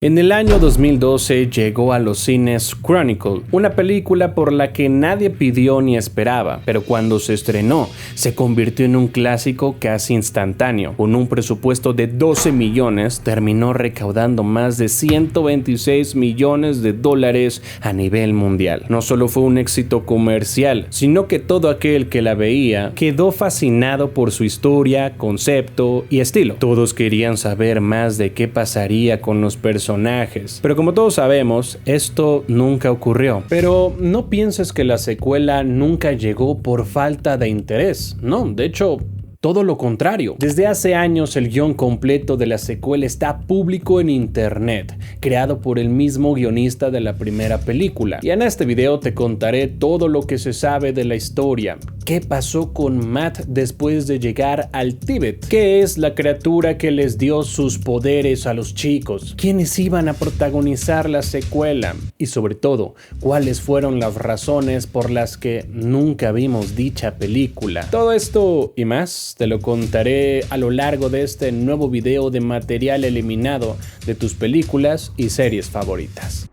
En el año 2012 llegó a los cines Chronicle, una película por la que nadie pidió ni esperaba, pero cuando se estrenó se convirtió en un clásico casi instantáneo. Con un presupuesto de 12 millones, terminó recaudando más de 126 millones de dólares a nivel mundial. No solo fue un éxito comercial, sino que todo aquel que la veía quedó fascinado por su historia, concepto y estilo. Todos querían saber más de qué pasaría con los personajes. Pero como todos sabemos, esto nunca ocurrió. Pero no pienses que la secuela nunca llegó por falta de interés. No, de hecho, todo lo contrario. Desde hace años el guión completo de la secuela está público en internet, creado por el mismo guionista de la primera película. Y en este video te contaré todo lo que se sabe de la historia. ¿Qué pasó con Matt después de llegar al Tíbet? ¿Qué es la criatura que les dio sus poderes a los chicos? ¿Quiénes iban a protagonizar la secuela? Y sobre todo, ¿cuáles fueron las razones por las que nunca vimos dicha película? Todo esto y más te lo contaré a lo largo de este nuevo video de material eliminado de tus películas y series favoritas.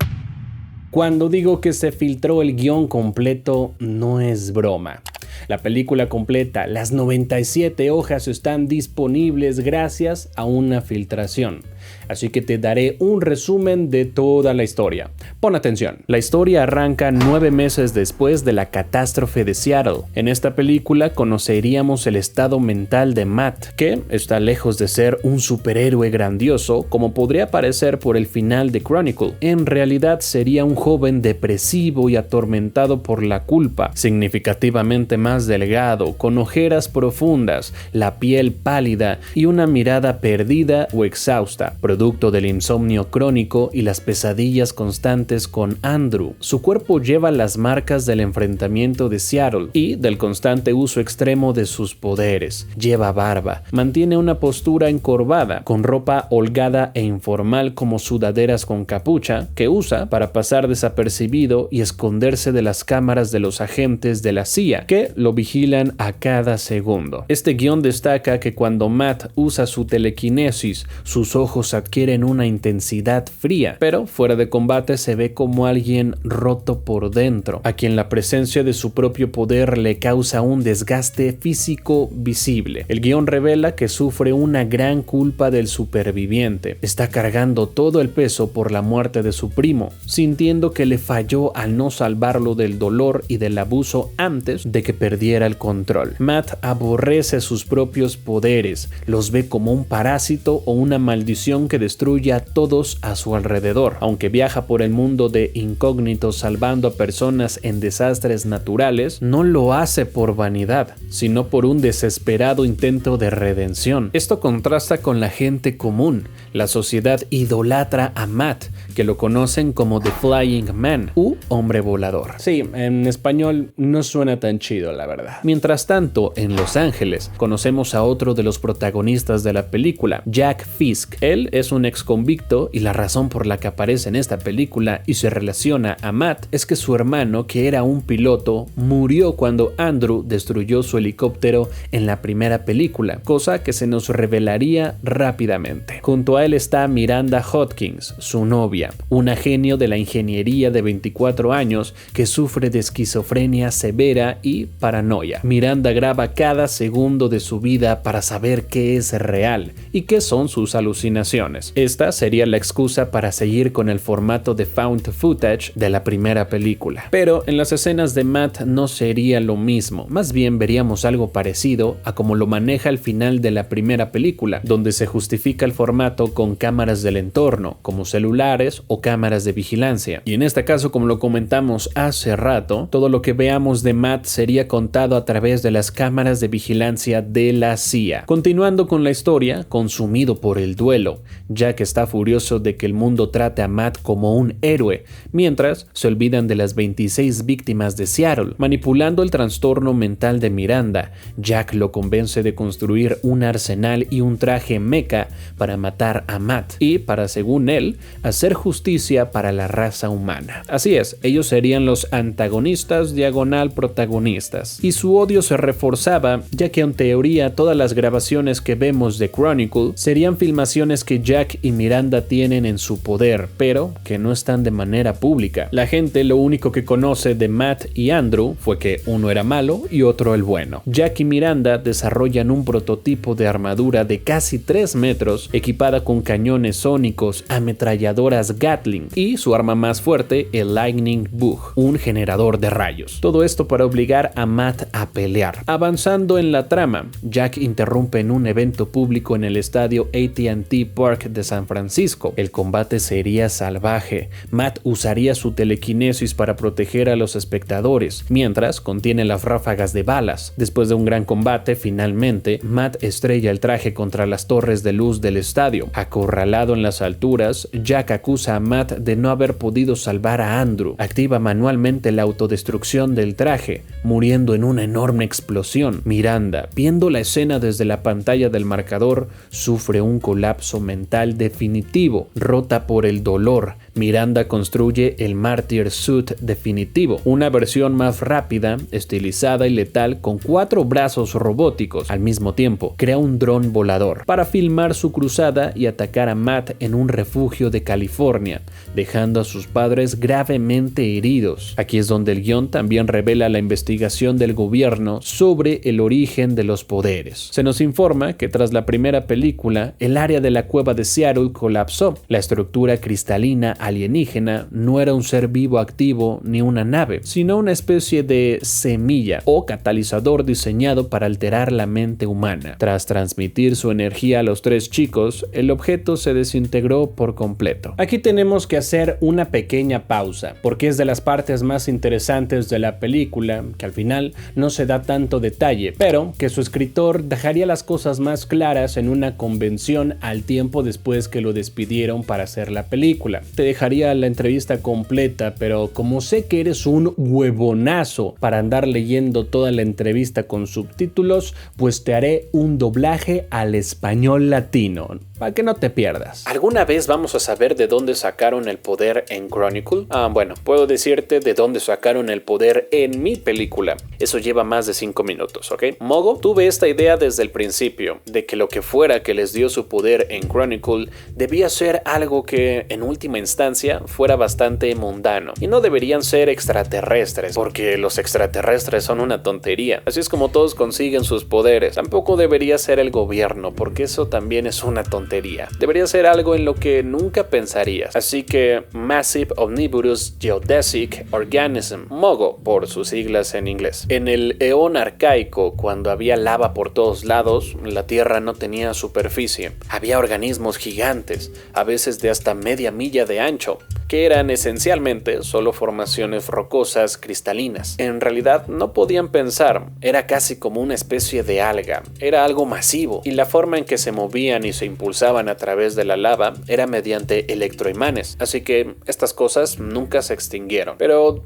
Cuando digo que se filtró el guión completo, no es broma. La película completa, las 97 hojas están disponibles gracias a una filtración. Así que te daré un resumen de toda la historia. Pon atención. La historia arranca 9 meses después de la catástrofe de Seattle. En esta película conoceríamos el estado mental de Matt, que está lejos de ser un superhéroe grandioso como podría parecer por el final de Chronicle. En realidad sería un joven depresivo y atormentado por la culpa, significativamente más delgado, con ojeras profundas, la piel pálida y una mirada perdida o exhausta, producto del insomnio crónico y las pesadillas constantes con Andrew. Su cuerpo lleva las marcas del enfrentamiento de Seattle y del constante uso extremo de sus poderes. Lleva barba, mantiene una postura encorvada, con ropa holgada e informal como sudaderas con capucha, que usa para pasar desapercibido y esconderse de las cámaras de los agentes de la CIA, que lo vigilan a cada segundo. Este guión destaca que cuando Matt usa su telequinesis, sus ojos adquieren una intensidad fría, pero fuera de combate se ve como alguien roto por dentro, a quien la presencia de su propio poder le causa un desgaste físico visible. El guión revela que sufre una gran culpa del superviviente. Está cargando todo el peso por la muerte de su primo, sintiendo que le falló al no salvarlo del dolor y del abuso antes de que perdiera el control. Matt aborrece sus propios poderes, los ve como un parásito o una maldición que destruye a todos a su alrededor. Aunque viaja por el mundo de incógnito salvando a personas en desastres naturales, no lo hace por vanidad, sino por un desesperado intento de redención. Esto contrasta con la gente común. La sociedad idolatra a Matt, que lo conocen como The Flying Man u Hombre Volador. Sí, en español no suena tan chido, la verdad. Mientras tanto, en Los Ángeles, conocemos a otro de los protagonistas de la película, Jack Fisk. Él es un ex convicto y la razón por la que aparece en esta película y se relaciona a Matt es que su hermano, que era un piloto, murió cuando Andrew destruyó su helicóptero en la primera película, cosa que se nos revelaría rápidamente. Junto a él está Miranda Hopkins, su novia, una genio de la ingeniería de 24 años que sufre de esquizofrenia severa y paranoia. Miranda graba cada segundo de su vida para saber qué es real y qué son sus alucinaciones. Esta sería la excusa para seguir con el formato de found footage de la primera película. Pero en las escenas de Matt no sería lo mismo, más bien veríamos algo parecido a como lo maneja al final de la primera película, donde se justifica el formato con cámaras del entorno, como celulares o cámaras de vigilancia. Y en este caso, como lo comentamos hace rato, todo lo que veamos de Matt sería contado a través de las cámaras de vigilancia de la CIA. Continuando con la historia, consumido por el duelo, Jack está furioso de que el mundo trate a Matt como un héroe, mientras se olvidan de las 26 víctimas de Seattle. Manipulando el trastorno mental de Miranda, Jack lo convence de construir un arsenal y un traje mecha para matar a Matt y para, según él, hacer justicia para la raza humana. Así es, ellos serían los antagonistas diagonal protagonistas, y su odio se reforzaba ya que en teoría todas las grabaciones que vemos de Chronicle serían filmaciones que Jack y Miranda tienen en su poder, pero que no están de manera pública. La gente lo único que conoce de Matt y Andrew fue que uno era malo y otro el bueno. Jack y Miranda desarrollan un prototipo de armadura de casi 3 metros, equipada con cañones sónicos, ametralladoras Gatling y su arma más fuerte, el Lightning Bug, un generador de rayos. Todo esto para obligar a Matt a pelear. Avanzando en la trama, Jack interrumpe en un evento público en el estadio AT&T Park de San Francisco. El combate sería salvaje. Matt usaría su telequinesis para proteger a los espectadores, mientras contiene las ráfagas de balas. Después de un gran combate, finalmente, Matt estrella el traje contra las torres de luz del estadio. Acorralado en las alturas, Jack acusa a Matt de no haber podido salvar a Andrew. Activa manualmente la autodestrucción del traje, muriendo en una enorme explosión. Miranda, viendo la escena desde la pantalla del marcador, sufre un colapso mental definitivo. Rota por el dolor, Miranda construye el Martyr Suit definitivo, una versión más rápida, estilizada y letal con 4 brazos robóticos. Al mismo tiempo, crea un dron volador para filmar su cruzada y atacar a Matt en un refugio de California, dejando a sus padres gravemente heridos. Aquí es donde el guión también revela la investigación del gobierno sobre el origen de los poderes. Se nos informa que tras la primera película, el área de la cueva de Seattle colapsó. La estructura cristalina alienígena no era un ser vivo activo ni una nave, sino una especie de semilla o catalizador diseñado para alterar la mente humana. Tras transmitir su energía a los 3 chicos, el objeto se desintegró por completo. Aquí tenemos que hacer una pequeña pausa, porque es de las partes más interesantes de la película, que al final no se da tanto detalle, pero que su escritor dejaría las cosas más claras en una convención al tiempo después que lo despidieron para hacer la película. Te dejaría la entrevista completa, pero como sé que eres un huevonazo para andar leyendo toda la entrevista con subtítulos, pues te haré un doblaje al español latino, para que no te pierdas. ¿Alguna vez vamos a saber de dónde sacaron el poder en Chronicle? Bueno, puedo decirte de dónde sacaron el poder en mi película. Eso lleva más de 5 minutos, ¿ok? Mogo, tuve esta idea desde el principio, de que lo que fuera que les dio su poder en Chronicle debía ser algo que, en última instancia, fuera bastante mundano. Y no deberían ser extraterrestres, porque los extraterrestres son una tontería. Así es como todos consiguen sus poderes. Tampoco debería ser el gobierno, porque eso también es una tontería. Debería ser algo en lo que nunca pensarías. Así que Massive Omnivorous Geodesic Organism, MOGO por sus siglas en inglés. En el eón arcaico, cuando había lava por todos lados, la Tierra no tenía superficie. Había organismos gigantes, a veces de hasta media milla de ancho, que eran esencialmente solo formaciones rocosas cristalinas. En realidad no podían pensar, era casi como una especie de alga, era algo masivo, y la forma en que se movían y se impulsaban a través de la lava era mediante electroimanes, así que estas cosas nunca se extinguieron. Pero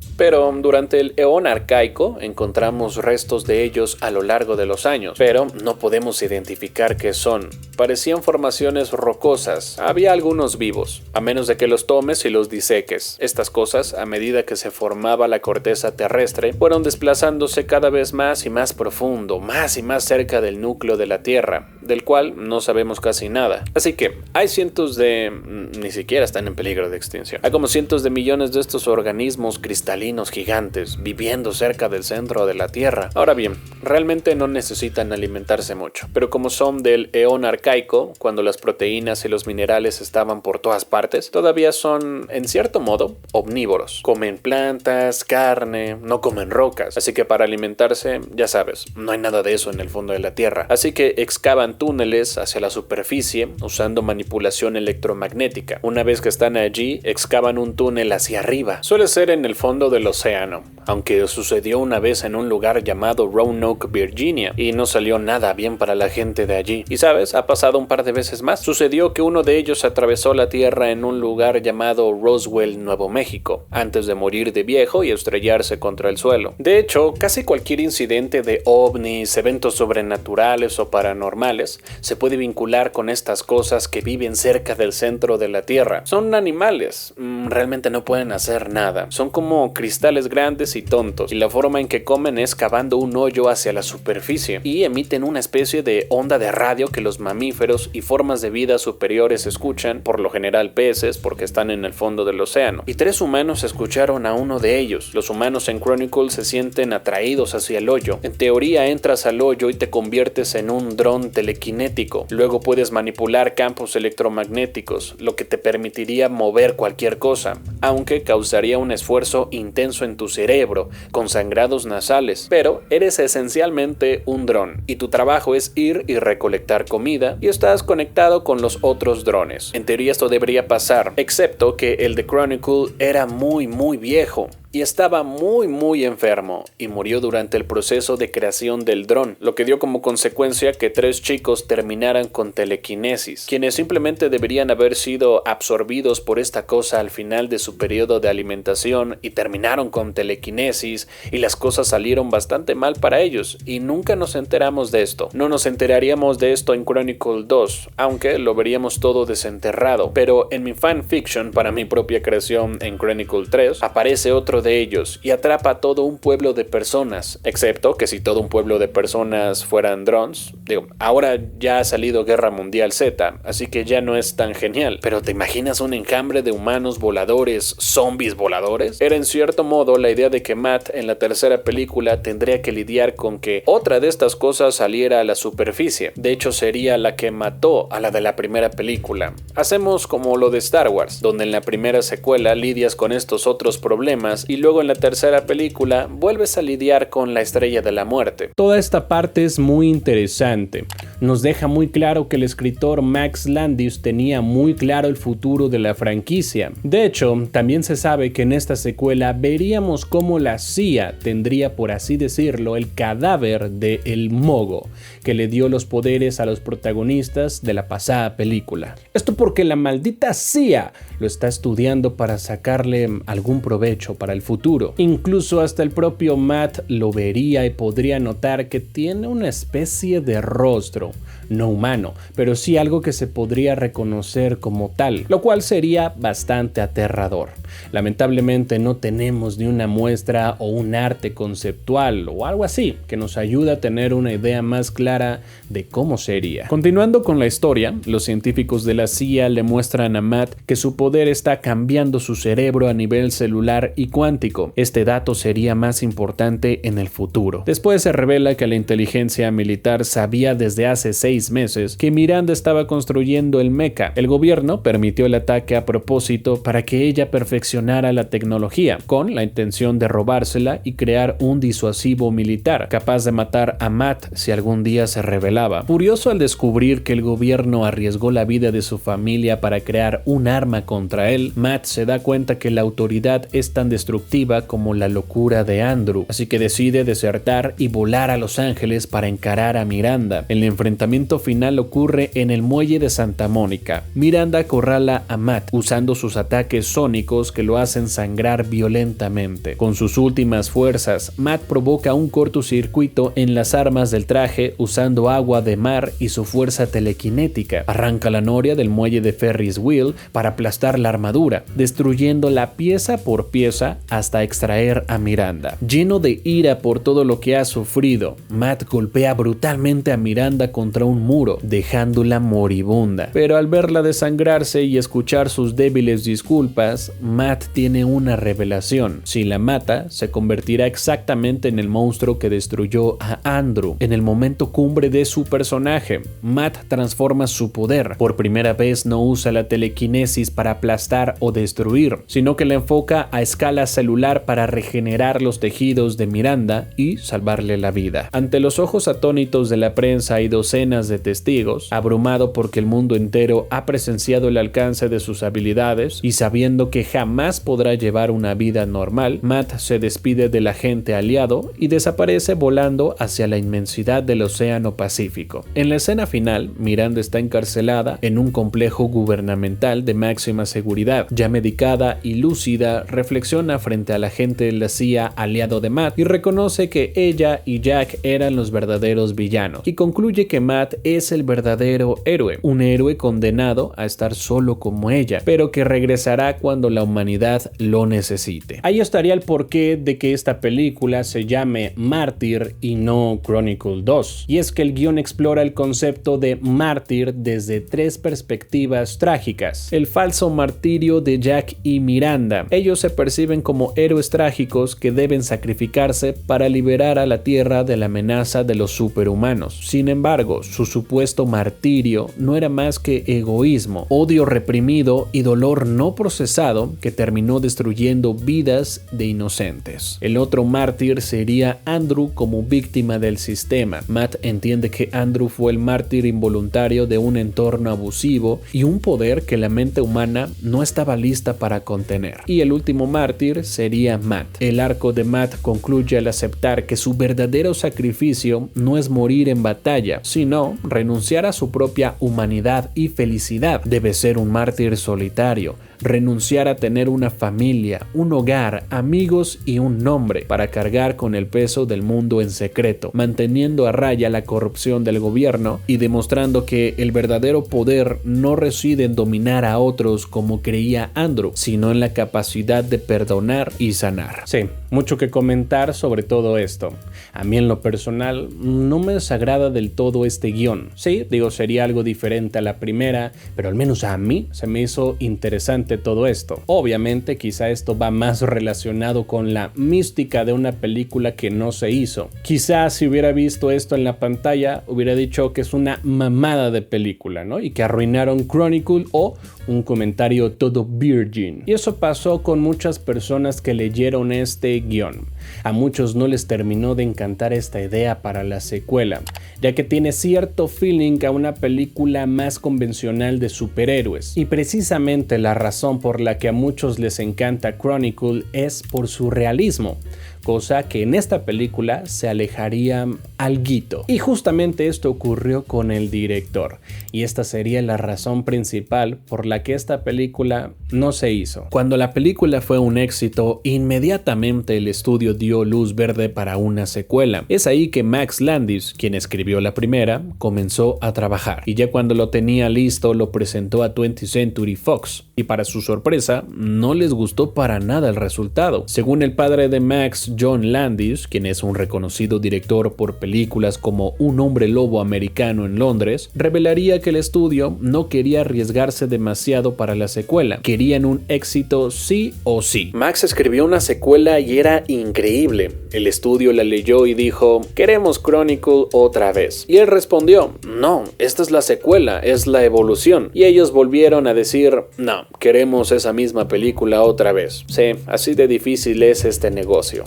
durante el eón arcaico encontramos restos de ellos a lo largo de los años, pero no podemos identificar qué son. Parecían formaciones rocosas, había algunos vivos, a menos de que los tomes y los diseques. Estas cosas, a medida que se formaba la corteza terrestre, fueron desplazándose cada vez más y más profundo, más y más cerca del núcleo de la Tierra, del cual no sabemos casi nada. Así que hay cientos de... ni siquiera están en peligro de extinción. Hay como cientos de millones de estos organismos cristalinos gigantes viviendo cerca del centro de la Tierra. Ahora bien, realmente no necesitan alimentarse mucho, pero como son del eón arcaico, cuando las proteínas y los minerales estaban por todas partes, todavía son, en cierto modo, omnívoros. Comen plantas, carne, no comen rocas. Así que para alimentarse, ya sabes, no hay nada de eso en el fondo de la Tierra. Así que excavan túneles hacia la superficie usando manipulación electromagnética. Una vez que están allí, excavan un túnel hacia arriba. Suele ser en el fondo del océano, aunque sucedió una vez en un lugar llamado Roanoke, Virginia, y no salió nada bien para la gente de allí. Y sabes, ha pasado un par de veces más. Sucedió que uno de ellos atravesó la Tierra en un lugar llamado Roswell, Nuevo México, antes de morir de viejo y estrellarse contra el suelo. De hecho, casi cualquier incidente de ovnis, eventos sobrenaturales o paranormales se puede vincular con estas cosas que viven cerca del centro de la Tierra. Son animales, realmente no pueden hacer nada. Son como cristales grandes y tontos, y la forma en que comen es cavando un hoyo hacia la superficie y emiten una especie de onda de radio que los mamíferos y formas de vida superiores escuchan, por lo general peces porque están en el fondo del océano. Y 3 humanos escucharon a uno de ellos. Los humanos en Chronicle se sienten atraídos hacia el hoyo. En teoría entras al hoyo y te conviertes en un dron telequinético. Luego puedes manipular campos electromagnéticos, lo que te permitiría mover cualquier cosa, aunque causaría un esfuerzo intenso en tu cerebro, con sangrados nasales. Pero eres esencialmente un dron, y tu trabajo es ir y recolectar comida, y estás conectado con los otros drones. En teoría esto debería pasar, excepto que el de Chronicle era muy viejo y estaba muy enfermo y murió durante el proceso de creación del dron, lo que dio como consecuencia que 3 chicos terminaran con telequinesis, quienes simplemente deberían haber sido absorbidos por esta cosa al final de su periodo de alimentación y terminaron con telequinesis, y las cosas salieron bastante mal para ellos y nunca nos enteramos de esto. No nos enteraríamos de esto en Chronicle 2, aunque lo veríamos todo desenterrado, pero en mi fanfiction para mi propia creación en Chronicle 3 aparece otro de ellos y atrapa a todo un pueblo de personas, excepto que si todo un pueblo de personas fueran drones, ahora ya ha salido Guerra Mundial Z, así que ya no es tan genial, pero ¿te imaginas un enjambre de humanos voladores, zombies voladores? Era en cierto modo la idea de que Matt en la tercera película tendría que lidiar con que otra de estas cosas saliera a la superficie. De hecho sería la que mató a la de la primera película. Hacemos como lo de Star Wars, donde en la primera secuela lidias con estos otros problemas y luego en la tercera película vuelves a lidiar con la Estrella de la Muerte. Toda esta parte es muy interesante. Nos deja muy claro que el escritor Max Landis tenía muy claro el futuro de la franquicia. De hecho, también se sabe que en esta secuela veríamos cómo la CIA tendría, por así decirlo, el cadáver de El Mogo, que le dio los poderes a los protagonistas de la pasada película. Esto porque la maldita CIA lo está estudiando para sacarle algún provecho para el futuro. Incluso hasta el propio Matt lo vería y podría notar que tiene una especie de rostro, no humano, pero sí algo que se podría reconocer como tal, lo cual sería bastante aterrador. Lamentablemente no tenemos ni una muestra o un arte conceptual o algo así que nos ayude a tener una idea más clara de cómo sería. Continuando con la historia, los científicos de la CIA le muestran a Matt que su poder está cambiando su cerebro a nivel celular y cuántico. Este dato sería más importante en el futuro. Después se revela que la inteligencia militar sabía desde hace 6 meses que Miranda estaba construyendo el mecha. El gobierno permitió el ataque a propósito para que ella perfeccionara la tecnología, con la intención de robársela y crear un disuasivo militar, capaz de matar a Matt si algún día se rebelaba. Furioso al descubrir que el gobierno arriesgó la vida de su familia para crear un arma contra él, Matt se da cuenta que la autoridad es tan destructiva como la locura de Andrew, así que decide desertar y volar a Los Ángeles para encarar a Miranda. El enfrentamiento final ocurre en el muelle de Santa Mónica. Miranda acorrala a Matt usando sus ataques sónicos que lo hacen sangrar violentamente. Con sus últimas fuerzas, Matt provoca un cortocircuito en las armas del traje usando agua de mar y su fuerza telequinética. Arranca la noria del muelle de Ferris Wheel para aplastar la armadura, destruyéndola pieza por pieza hasta extraer a Miranda. Lleno de ira por todo lo que ha sufrido, Matt golpea brutalmente a Miranda contra un muro, dejándola moribunda. Pero al verla desangrarse y escuchar sus débiles disculpas, Matt tiene una revelación. Si la mata, se convertirá exactamente en el monstruo que destruyó a Andrew. En el momento cumbre de su personaje, Matt transforma su poder. Por primera vez no usa la telequinesis para aplastar o destruir, sino que la enfoca a escala celular para regenerar los tejidos de Miranda y salvarle la vida. Ante los ojos atónitos de la prensa y docenas de testigos, abrumado porque el mundo entero ha presenciado el alcance de sus habilidades y sabiendo que jamás podrá llevar una vida normal, Matt se despide del agente aliado y desaparece volando hacia la inmensidad del océano Pacífico. En la escena final, Miranda está encarcelada en un complejo gubernamental de máxima seguridad. Ya medicada y lúcida, reflexiona frente al agente de la CIA aliado de Matt y reconoce que ella y Jack eran los verdaderos villanos, y concluye que Matt es el verdadero héroe, un héroe condenado a estar solo como ella, pero que regresará cuando la humanidad lo necesite. Ahí estaría el porqué de que esta película se llame Mártir y no Chronicle 2. Y es que el guión explora el concepto de mártir desde tres perspectivas trágicas. El falso martirio de Jack y Miranda. Ellos se perciben como héroes trágicos que deben sacrificarse para liberar a la Tierra de la amenaza de los superhumanos. Sin embargo, su supuesto martirio no era más que egoísmo, odio reprimido y dolor no procesado que terminó destruyendo vidas de inocentes. El otro mártir sería Andrew como víctima del sistema. Matt entiende que Andrew fue el mártir involuntario de un entorno abusivo y un poder que la mente humana no estaba lista para contener. Y el último mártir sería Matt. El arco de Matt concluye al aceptar que su verdadero sacrificio no es morir en batalla, sino renunciar a su propia humanidad y felicidad. Debe ser un mártir solitario, renunciar a tener una familia, un hogar, amigos y un nombre para cargar con el peso del mundo en secreto, manteniendo a raya la corrupción del gobierno y demostrando que el verdadero poder no reside en dominar a otros como creía Andrew, sino en la capacidad de perdonar y sanar. Sí, mucho que comentar sobre todo esto. A mí en lo personal no me desagrada del todo este guión. Sí, digo, sería algo diferente a la primera, pero al menos a mí se me hizo interesante todo esto. Obviamente quizá esto va más relacionado con la mística de una película que no se hizo. Quizá si hubiera visto esto en la pantalla hubiera dicho que es una mamada de película, ¿no? Y que arruinaron Chronicle o un comentario todo virgin. Y eso pasó con muchas personas que leyeron este guión. A muchos no les terminó de encantar esta idea para la secuela, ya que tiene cierto feeling a una película más convencional de superhéroes. Y precisamente la razón por la que a muchos les encanta Chronicle es por su realismo, cosa que en esta película se alejaría alguito. Y justamente esto ocurrió con el director, y esta sería la razón principal por la que esta película no se hizo. Cuando la película fue un éxito, inmediatamente el estudio dio luz verde para una secuela. Es ahí que Max Landis, quien escribió la primera, comenzó a trabajar, y ya cuando lo tenía listo lo presentó a 20th Century Fox, y para su sorpresa no les gustó para nada el resultado. Según el padre de Max, John Landis, quien es un reconocido director por películas como Un hombre lobo americano en Londres, revelaría que el estudio no quería arriesgarse demasiado para la secuela. Querían un éxito sí o sí. Max escribió una secuela y era increíble. El estudio la leyó y dijo: "Queremos Chronicle otra vez". Y él respondió: "No, esta es la secuela, es la evolución". Y ellos volvieron a decir: "No, queremos esa misma película otra vez". Sí, así de difícil es este negocio.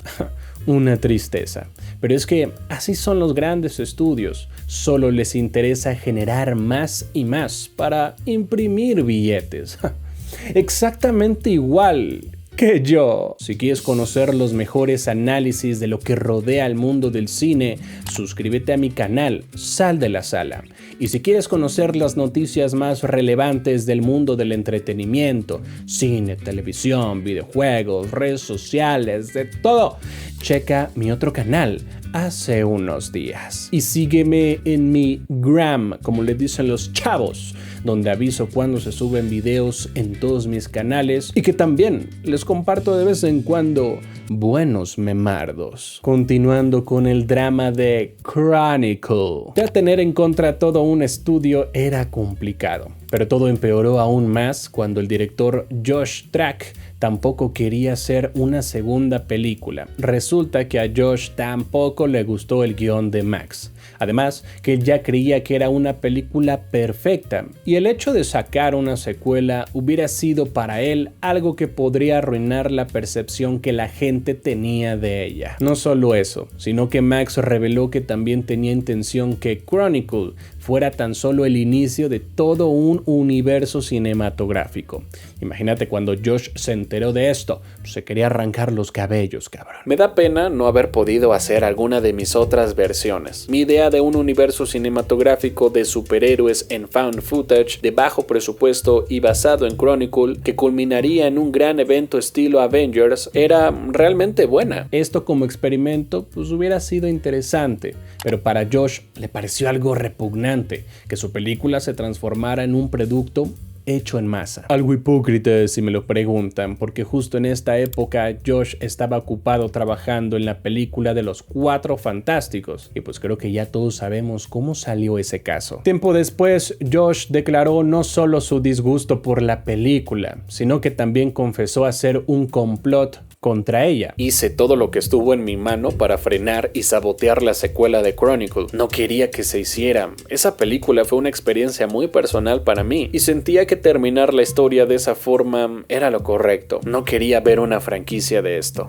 Una tristeza. Pero es que así son los grandes estudios. Solo les interesa generar más y más para imprimir billetes. Exactamente igual que yo. Si quieres conocer los mejores análisis de lo que rodea al mundo del cine, suscríbete a mi canal, Sal de la Sala. Y si quieres conocer las noticias más relevantes del mundo del entretenimiento, cine, televisión, videojuegos, redes sociales, de todo, checa mi otro canal, Hace unos días. Y sígueme en mi gram, como le dicen los chavos, donde aviso cuando se suben videos en todos mis canales y que también les comparto de vez en cuando buenos memardos. Continuando con el drama de Chronicle. Ya tener en contra todo un estudio era complicado, pero todo empeoró aún más cuando el director Josh Trank tampoco quería hacer una segunda película. Resulta que a Josh tampoco le gustó el guión de Max. Además, que él ya creía que era una película perfecta, y el hecho de sacar una secuela hubiera sido para él algo que podría arruinar la percepción que la gente tenía de ella. No solo eso, sino que Max reveló que también tenía intención que Chronicle fuera tan solo el inicio de todo un universo cinematográfico. Imagínate cuando Josh se enteró de esto, se quería arrancar los cabellos, cabrón. Me da pena no haber podido hacer alguna de mis otras versiones. Mi idea de un universo cinematográfico de superhéroes en found footage, de bajo presupuesto y basado en Chronicle, que culminaría en un gran evento estilo Avengers, era realmente buena. Esto como experimento pues hubiera sido interesante, pero para Josh le pareció algo repugnante que su película se transformara en un producto hecho en masa. Algo hipócrita si me lo preguntan, porque justo en esta época Josh estaba ocupado trabajando en la película de los Cuatro Fantásticos, y pues creo que ya todos sabemos cómo salió ese caso. Tiempo después, Josh declaró no solo su disgusto por la película, sino que también confesó hacer un complot contra ella. Hice todo lo que estuvo en mi mano para frenar y sabotear la secuela de Chronicle. No quería que se hiciera. Esa película fue una experiencia muy personal para mí y sentía que terminar la historia de esa forma era lo correcto. No quería ver una franquicia de esto.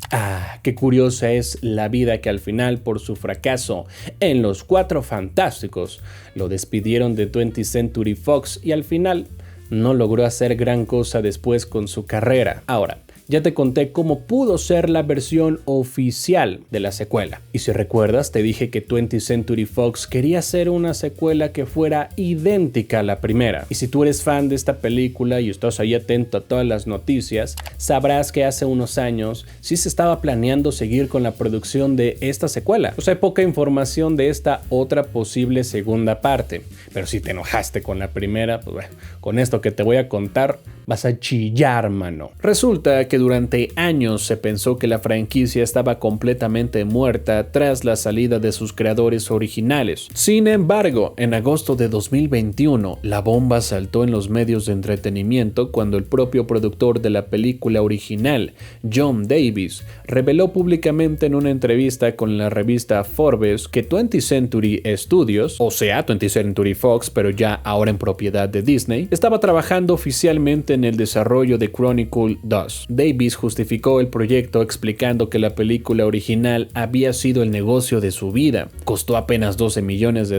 Qué curiosa es la vida, que al final, por su fracaso en Los Cuatro Fantásticos, lo despidieron de 20th Century Fox y al final no logró hacer gran cosa después con su carrera. Ahora, ya te conté cómo pudo ser la versión oficial de la secuela. Y si recuerdas, te dije que 20th Century Fox quería hacer una secuela que fuera idéntica a la primera. Y si tú eres fan de esta película y estás ahí atento a todas las noticias, sabrás que hace unos años sí se estaba planeando seguir con la producción de esta secuela. Pues hay poca información de esta otra posible segunda parte. Pero si te enojaste con la primera, pues bueno, con esto que te voy a contar, vas a chillar, mano. Resulta que durante años se pensó que la franquicia estaba completamente muerta tras la salida de sus creadores originales. Sin embargo, en agosto de 2021, la bomba saltó en los medios de entretenimiento cuando el propio productor de la película original, John Davis, reveló públicamente en una entrevista con la revista Forbes que 20th Century Studios, o sea 20th Century Fox, pero ya ahora en propiedad de Disney, estaba trabajando oficialmente en el desarrollo de Chronicle 2. Davis justificó el proyecto explicando que la película original había sido el negocio de su vida. Costó apenas $12 millones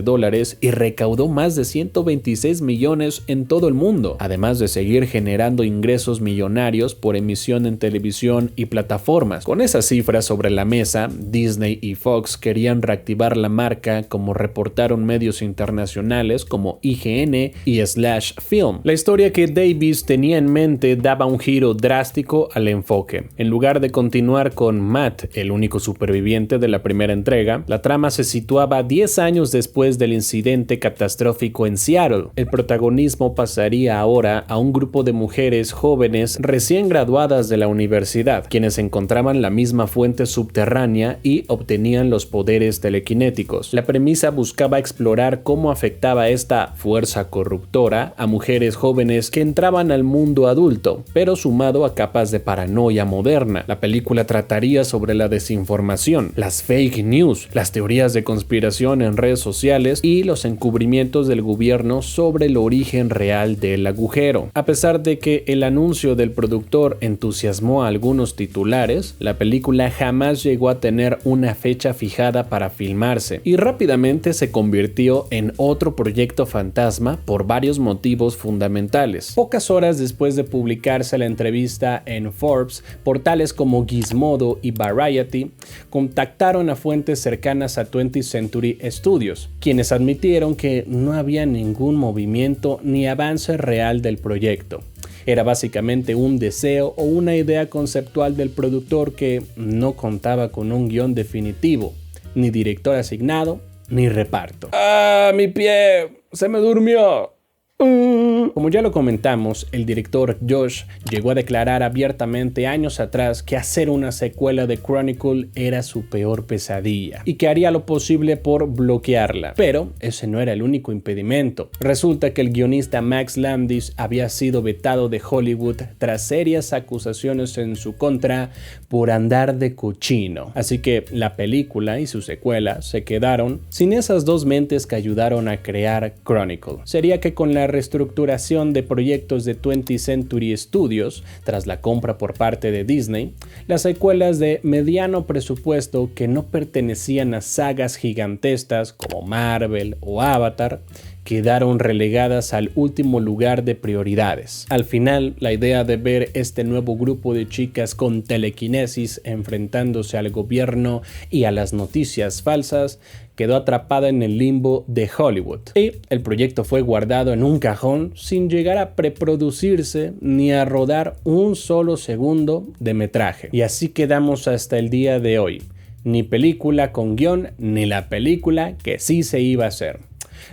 y recaudó más de 126 millones en todo el mundo, además de seguir generando ingresos millonarios por emisión en televisión y plataformas. Con esas cifras sobre la mesa, Disney y Fox querían reactivar la marca, como reportaron medios internacionales como IGN y Slash Film. La historia que Davis tenía en mente daba un giro drástico al enfoque. En lugar de continuar con Matt, el único superviviente de la primera entrega, la trama se situaba 10 años después del incidente catastrófico en Seattle. El protagonismo pasaría ahora a un grupo de mujeres jóvenes recién graduadas de la universidad, quienes encontraban la misma fuente subterránea y obtenían los poderes telequinéticos. La premisa buscaba explorar cómo afectaba esta fuerza corruptora a mujeres jóvenes que entraban al mundo adulto, pero sumado a capas de paranoia moderna. La película trataría sobre la desinformación, las fake news, las teorías de conspiración en redes sociales y los encubrimientos del gobierno sobre el origen real del agujero. A pesar de que el anuncio del productor entusiasmó a algunos titulares, la película jamás llegó a tener una fecha fijada para filmarse y rápidamente se convirtió en otro proyecto fantasma por varios motivos fundamentales. Pocas horas después de publicarse la entrevista en Forbes, portales como Gizmodo y Variety contactaron a fuentes cercanas a 20th Century Studios, quienes admitieron que no había ningún movimiento ni avance real del proyecto. Era básicamente un deseo o una idea conceptual del productor que no contaba con un guión definitivo, ni director asignado, ni reparto. ¡Ah, mi pie! ¡Se me durmió! Como ya lo comentamos, el director Josh llegó a declarar abiertamente años atrás que hacer una secuela de Chronicle era su peor pesadilla y que haría lo posible por bloquearla. Pero ese no era el único impedimento. Resulta que el guionista Max Landis había sido vetado de Hollywood tras serias acusaciones en su contra por andar de cochino. Así que la película y su secuela se quedaron sin esas dos mentes que ayudaron a crear Chronicle. Sería que con la reestructuración de proyectos de 20th Century Studios, tras la compra por parte de Disney, las secuelas de mediano presupuesto que no pertenecían a sagas gigantescas como Marvel o Avatar quedaron relegadas al último lugar de prioridades. Al final, la idea de ver este nuevo grupo de chicas con telequinesis enfrentándose al gobierno y a las noticias falsas quedó atrapada en el limbo de Hollywood. Y el proyecto fue guardado en un cajón sin llegar a preproducirse ni a rodar un solo segundo de metraje. Y así quedamos hasta el día de hoy. Ni película con guión, ni la película que sí se iba a hacer.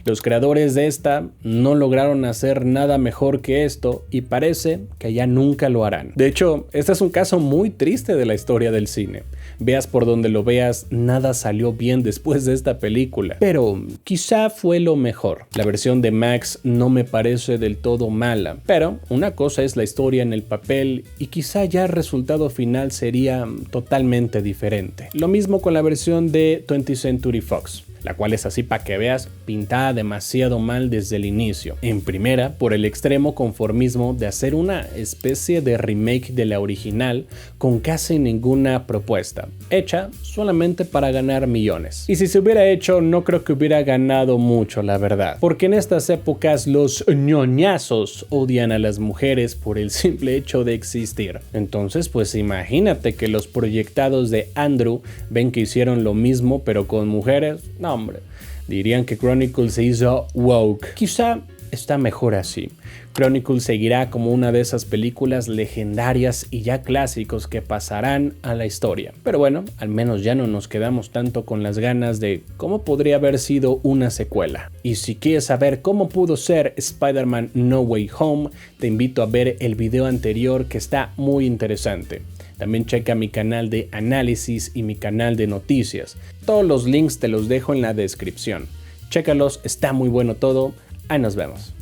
Los creadores de esta no lograron hacer nada mejor que esto y parece que ya nunca lo harán. De hecho, este es un caso muy triste de la historia del cine. Veas por donde lo veas, nada salió bien después de esta película. Pero quizá fue lo mejor. La versión de Max no me parece del todo mala, pero una cosa es la historia en el papel y quizá ya el resultado final sería totalmente diferente. Lo mismo con la versión de 20th Century Fox, la cual es así para que veas, pintada demasiado mal desde el inicio. En primera, por el extremo conformismo de hacer una especie de remake de la original con casi ninguna propuesta, hecha solamente para ganar millones. Y si se hubiera hecho, no creo que hubiera ganado mucho, la verdad. Porque en estas épocas los ñoñazos odian a las mujeres por el simple hecho de existir. Entonces, pues imagínate que los proyectados de Andrew ven que hicieron lo mismo pero con mujeres. No, hombre, dirían que Chronicles se hizo woke. Quizá está mejor así. Chronicles seguirá como una de esas películas legendarias y ya clásicos que pasarán a la historia. Pero bueno, al menos ya no nos quedamos tanto con las ganas de cómo podría haber sido una secuela. Y si quieres saber cómo pudo ser Spider-Man No Way Home, te invito a ver el video anterior que está muy interesante. También checa mi canal de análisis y mi canal de noticias. Todos los links te los dejo en la descripción. Chécalos, está muy bueno todo. Ahí nos vemos.